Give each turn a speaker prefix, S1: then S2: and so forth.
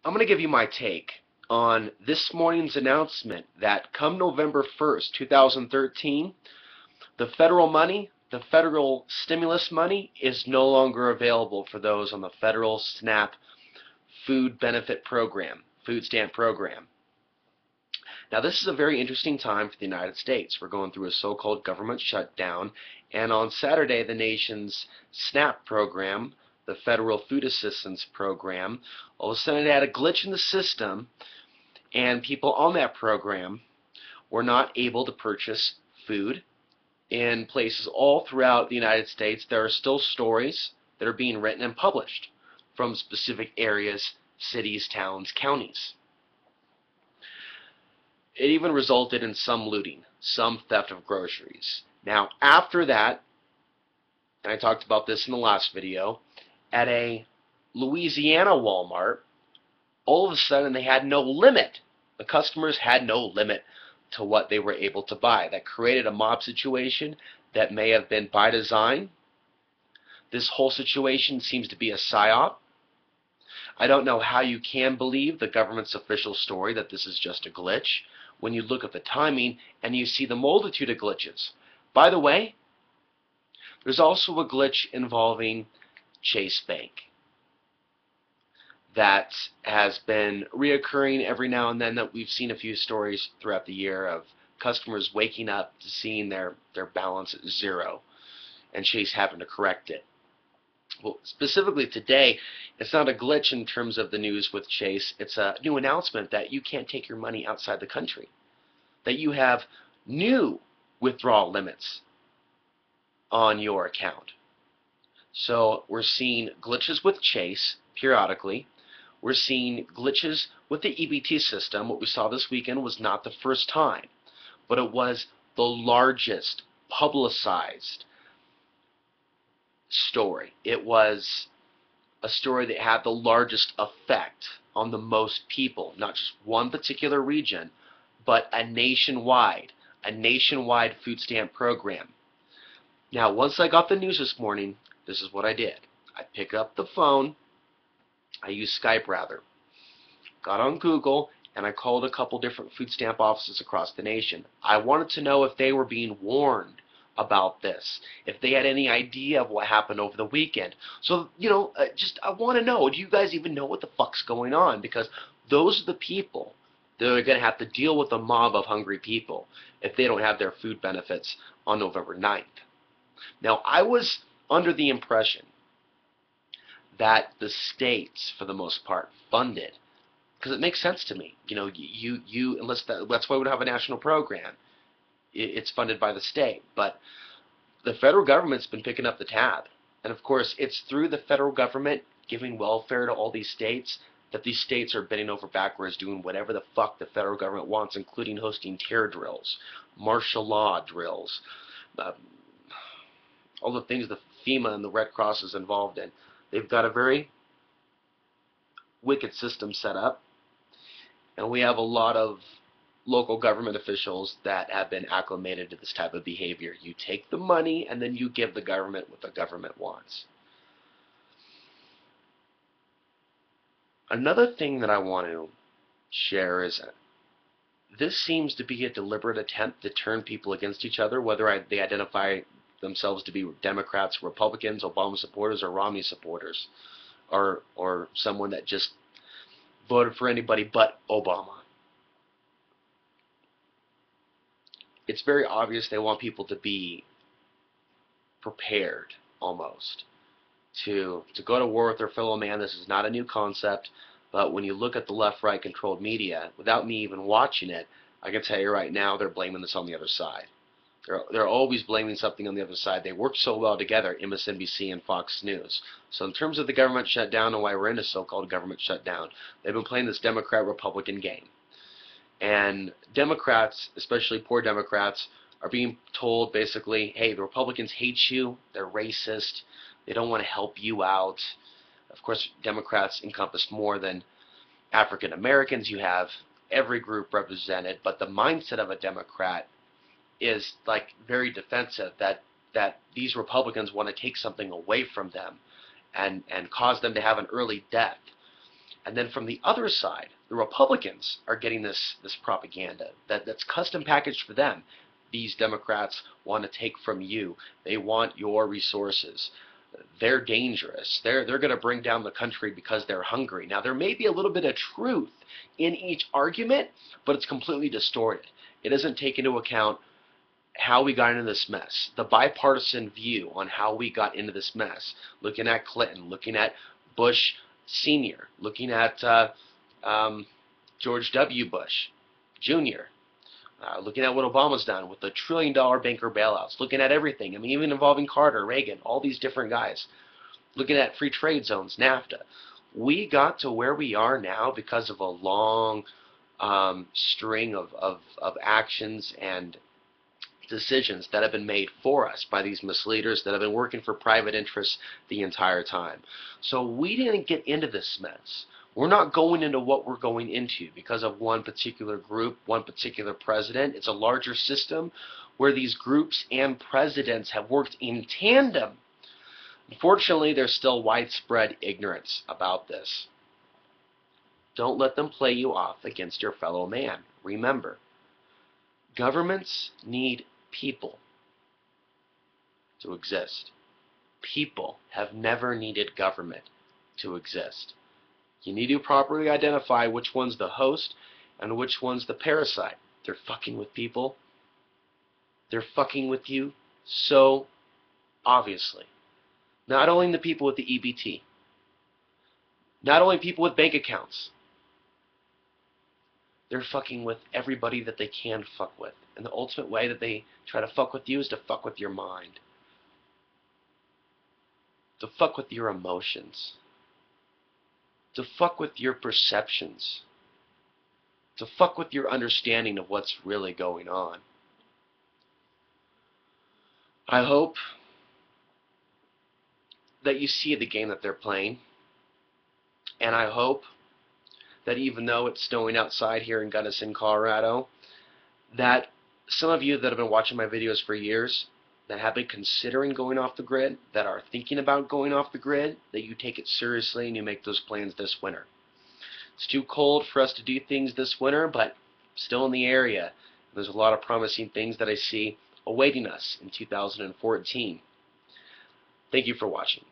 S1: I'm going to give you my take on this morning's announcement that come November 1st, 2013, the federal stimulus money is no longer available for those on the federal SNAP food benefit program, food stamp program. Now, this is a very interesting time for the United States. We're going through a so-called government shutdown, and on Saturday, the nation's SNAP program, the Federal Food Assistance Program, all of a sudden it had a glitch in the system, and people on that program were not able to purchase food. In places all throughout the United States, there are still stories that are being written and published from specific areas, cities, towns, counties. It even resulted in some looting, some theft of groceries. Now, after that, and I talked about this in the last video, at a Louisiana Walmart, all of a sudden they had no limit. The customers had no limit to what they were able to buy. That created a mob situation that may have been by design. This whole situation seems to be a psyop. I don't know how you can believe the government's official story that this is just a glitch when you look at the timing and you see the multitude of glitches. By the way, there's also a glitch involving Chase Bank that has been reoccurring every now and then. That we've seen a few stories throughout the year of customers waking up to seeing their balance at zero and Chase having to correct it. Well, specifically today, it's not a glitch in terms of the news with Chase. It's a new announcement that you can't take your money outside the country, that you have new withdrawal limits on your account. So we're seeing glitches with Chase periodically. We're seeing glitches with the EBT system. What we saw this weekend was not the first time, but it was the largest publicized story. It was a story that had the largest effect on the most people, not just one particular region, but a nationwide food stamp program. Now, once I got the news this morning, this is what I did. I picked up the phone, I used Skype rather, got on Google, and I called a couple different food stamp offices across the nation. I wanted to know if they were being warned about this, if they had any idea of what happened over the weekend. So, I want to know, do you guys even know what the fuck's going on? Because those are the people that are going to have to deal with a mob of hungry people if they don't have their food benefits on November 9th. Now, I was under the impression that the states, for the most part, funded, because it makes sense to me. Unless that's why we don't have a national program. It's funded by the state, but the federal government's been picking up the tab, and of course it's through the federal government giving welfare to all these states that these states are bending over backwards doing whatever the fuck the federal government wants, including hosting terror drills, martial law drills, all the things the FEMA and the Red Cross is involved in. They've got a very wicked system set up, and we have a lot of local government officials that have been acclimated to this type of behavior. You take the money and then you give the government what the government wants. Another thing that I want to share is this seems to be a deliberate attempt to turn people against each other, whether they identify themselves to be Democrats, Republicans, Obama supporters, or Romney supporters, or someone that just voted for anybody but Obama. It's very obvious they want people to be prepared, almost, to go to war with their fellow man. This is not a new concept, but when you look at the left-right controlled media, without me even watching it, I can tell you right now they're blaming this on the other side. They're always blaming something on the other side. They work so well together, MSNBC and Fox News. So in terms of the government shutdown and why we're in a so-called government shutdown, they've been playing this Democrat-Republican game. And Democrats, especially poor Democrats, are being told basically, hey, the Republicans hate you, they're racist, they don't want to help you out. Of course, Democrats encompass more than African Americans. You have every group represented, but the mindset of a Democrat is like very defensive, that these Republicans want to take something away from them and cause them to have an early death. And then from the other side, the Republicans are getting this propaganda that's custom packaged for them. These Democrats want to take from you. They want your resources. They're dangerous. They're going to bring down the country because they're hungry. Now, there may be a little bit of truth in each argument, but it's completely distorted. It doesn't take into account how we got into this mess, the bipartisan view on how we got into this mess, looking at Clinton, looking at Bush Sr., looking at George W. Bush Jr., looking at what Obama's done with the trillion-dollar banker bailouts, looking at everything, I mean, even involving Carter, Reagan, all these different guys, looking at free trade zones, NAFTA. We got to where we are now because of a long string of actions and decisions that have been made for us by these misleaders that have been working for private interests the entire time. So we didn't get into this mess. We're not going into what we're going into because of one particular group, one particular president. It's a larger system where these groups and presidents have worked in tandem. Unfortunately, there's still widespread ignorance about this. Don't let them play you off against your fellow man. Remember, governments need people to exist. People have never needed government to exist. You need to properly identify which one's the host and which one's the parasite. They're fucking with people. They're fucking with you so obviously. Not only the people with the EBT. Not only people with bank accounts. They're fucking with everybody that they can fuck with. And the ultimate way that they try to fuck with you is to fuck with your mind. To fuck with your emotions. To fuck with your perceptions. To fuck with your understanding of what's really going on. I hope that you see the game that they're playing. And I hope that even though it's snowing outside here in Gunnison, Colorado, that some of you that have been watching my videos for years, that have been considering going off the grid, that are thinking about going off the grid, that you take it seriously and you make those plans this winter. It's too cold for us to do things this winter, but still in the area. There's a lot of promising things that I see awaiting us in 2014. Thank you for watching.